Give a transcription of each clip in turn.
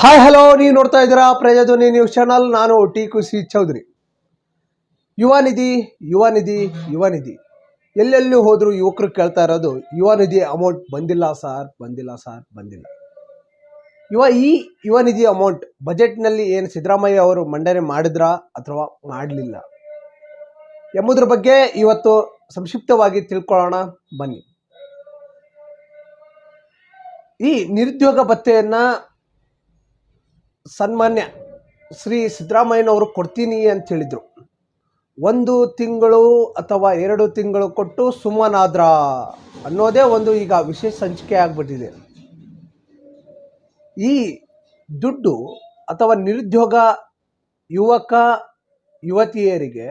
Hi hello, ನೀವು ನೋಡ್ತಾ ಇದ್ದೀರಾ ಪ್ರಜಾಧ್ವನಿ ನ್ಯೂಸ್ ಚಾನಲ್. ನಾನು ಟಿಕು ಸಿ ಚೌಧರಿ. ಯುವ ನಿಧಿ ಯುವ ನಿಧಿ ಯುವ ನಿಧಿ ಎಲ್ಲೆಲ್ಲಿ ಹೋದರೂ ಯುವಕರು ಕೇಳ್ತಾ ಇರೋದು ಯುವ ನಿಧಿ ಅಮೌಂಟ್ ಬಂದಿಲ್ಲ ಸರ್, ಬಂದಿಲ್ಲ ಸರ್, ಬಂದಿಲ್ಲ. ಈ ಯುವ ನಿಧಿ ಅಮೌಂಟ್ ಬಜೆಟ್ನಲ್ಲಿ ಏನು ಸಿದ್ದರಾಮಯ್ಯ ಅವರು ಮಂಡನೆ ಮಾಡಿದ್ರಾ ಅಥವಾ ಮಾಡಲಿಲ್ಲ ಎಂಬುದರ ಬಗ್ಗೆ ಇವತ್ತು ಸಂಕ್ಷಿಪ್ತವಾಗಿ ತಿಳ್ಕೊಳ್ಳೋಣ ಬನ್ನಿ. ಈ ನಿರುದ್ಯೋಗ ಭತ್ಯೆಯನ್ನು ಸನ್ಮಾನ್ಯ ಶ್ರೀ ಸಿದ್ದರಾಮಯ್ಯನವರು ಕೊಡ್ತೀನಿ ಅಂತ ಹೇಳಿದರು. 1 ತಿಂಗಳು ಅಥವಾ 2 ತಿಂಗಳು ಕೊಟ್ಟು ಸುಮ್ಮನಾದ್ರ ಅನ್ನೋದೇ ಒಂದು ಈಗ ವಿಶೇಷ ಸಂಚಿಕೆ ಆಗಿಬಿಟ್ಟಿದೆ. ಈ ದುಡ್ಡು ಅಥವಾ ನಿರುದ್ಯೋಗ ಯುವಕ ಯುವತಿಯರಿಗೆ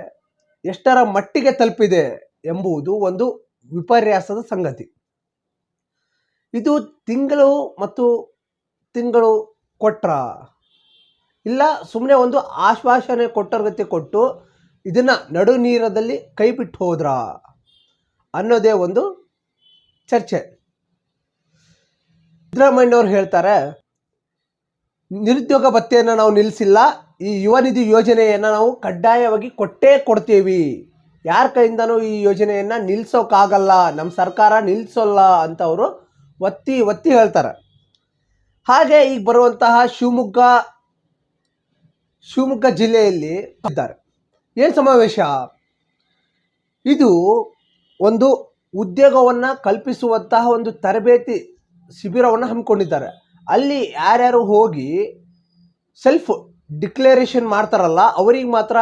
ಎಷ್ಟರ ಮಟ್ಟಿಗೆ ತಲುಪಿದೆ ಎಂಬುದು ಒಂದು ವಿಪರ್ಯಾಸದ ಸಂಗತಿ. ಇದು ತಿಂಗಳು ಮತ್ತು ತಿಂಗಳು ಕೊಟ್ರ, ಇಲ್ಲ ಸುಮ್ಮನೆ ಒಂದು ಆಶ್ವಾಸನೆ ಕೊಟ್ಟರ್ಗತಿ ಕೊಟ್ಟು ಇದನ್ನು ನಡು ನೀರದಲ್ಲಿ ಕೈ ಬಿಟ್ಟು ಹೋದ್ರ ಅನ್ನೋದೇ ಒಂದು ಚರ್ಚೆ. ಸಿದ್ದರಾಮಯ್ಯನವ್ರು ಹೇಳ್ತಾರೆ, ನಿರುದ್ಯೋಗ ಭತ್ಯೆಯನ್ನು ನಾವು ನಿಲ್ಲಿಸಿಲ್ಲ, ಈ ಯುವ ನಿಧಿ ಯೋಜನೆಯನ್ನು ನಾವು ಕಡ್ಡಾಯವಾಗಿ ಕೊಟ್ಟೇ ಕೊಡ್ತೀವಿ, ಯಾರ ಕೈಯಿಂದನೂ ಈ ಯೋಜನೆಯನ್ನು ನಿಲ್ಲಿಸೋಕ್ಕಾಗಲ್ಲ, ನಮ್ಮ ಸರ್ಕಾರ ನಿಲ್ಲಿಸೋಲ್ಲ ಅಂತ ಅವರು ಒತ್ತಿ ಒತ್ತಿ ಹೇಳ್ತಾರೆ. ಹಾಗೆ ಈಗ ಬರುವಂತಹ ಶಿವಮೊಗ್ಗ ಜಿಲ್ಲೆಯಲ್ಲಿ ಇದ್ದಾರೆ. ಏನು ಸಮಾವೇಶ ಇದು? ಒಂದು ಉದ್ಯೋಗವನ್ನು ಕಲ್ಪಿಸುವಂತಹ ಒಂದು ತರಬೇತಿ ಶಿಬಿರವನ್ನು ಹಮ್ಮಿಕೊಂಡಿದ್ದಾರೆ. ಅಲ್ಲಿ ಯಾರ್ಯಾರು ಹೋಗಿ ಸೆಲ್ಫ್ ಡಿಕ್ಲರೇಷನ್ ಮಾಡ್ತಾರಲ್ಲ ಅವರಿಗೆ ಮಾತ್ರ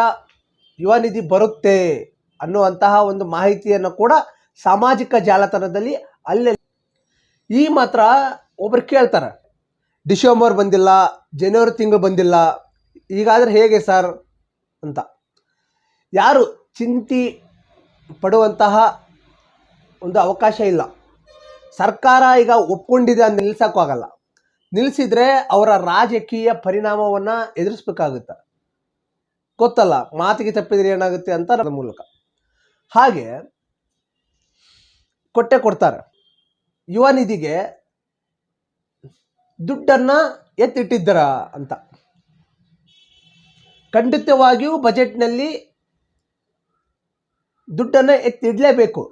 ಯುವ ನಿಧಿ ಬರುತ್ತೆ ಅನ್ನುವಂತಹ ಒಂದು ಮಾಹಿತಿಯನ್ನು ಕೂಡ ಸಾಮಾಜಿಕ ಜಾಲತಾಣದಲ್ಲಿ ಅಲ್ಲೇ ಈ ಮಾತ್ರ ಒಬ್ರು ಕೇಳ್ತಾರೆ, ಡಿಸೆಂಬರ್ ಬಂದಿಲ್ಲ, ಜನವರಿ ತಿಂಗಳು ಬಂದಿಲ್ಲ, ಈಗಾದರೆ ಹೇಗೆ ಸರ್ ಅಂತ. ಯಾರು ಚಿಂತೆ ಪಡುವಂತಹ ಒಂದು ಅವಕಾಶ ಇಲ್ಲ. ಸರ್ಕಾರ ಈಗ ಒಪ್ಕೊಂಡಿದೆ ಅಂತ ನಿಲ್ಲಿಸೋಕ್ಕಾಗಲ್ಲ. ನಿಲ್ಲಿಸಿದರೆ ಅವರ ರಾಜಕೀಯ ಪರಿಣಾಮವನ್ನು ಎದುರಿಸ್ಬೇಕಾಗುತ್ತೆ. ಗೊತ್ತಲ್ಲ, ಮಾತಿಗೆ ತಪ್ಪಿದರೆ ಏನಾಗುತ್ತೆ ಅಂತ ಅದರ ಮೂಲಕ. ಹಾಗೆ ಕೊಡ್ತಾರೆ. ಯುವ ನಿಧಿಗೆ ದುಡ್ಡನ್ನು ಎತ್ತಿಟ್ಟಿದ್ದರ ಅಂತ. ಖಂಡಿತವಾಗಿಯೂ ಬಜೆಟ್ನಲ್ಲಿ ದುಡ್ಡನ್ನು ಎತ್ತಿಡಲೇಬೇಕು.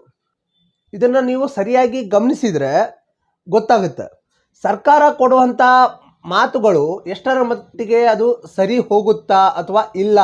ಇದನ್ನು ನೀವು ಸರಿಯಾಗಿ ಗಮನಿಸಿದರೆ ಗೊತ್ತಾಗುತ್ತೆ. ಸರ್ಕಾರ ಕೊಡುವಂಥ ಮಾತುಗಳು ಎಷ್ಟರ ಮಟ್ಟಿಗೆ ಅದು ಸರಿ ಹೋಗುತ್ತಾ ಅಥವಾ ಇಲ್ಲ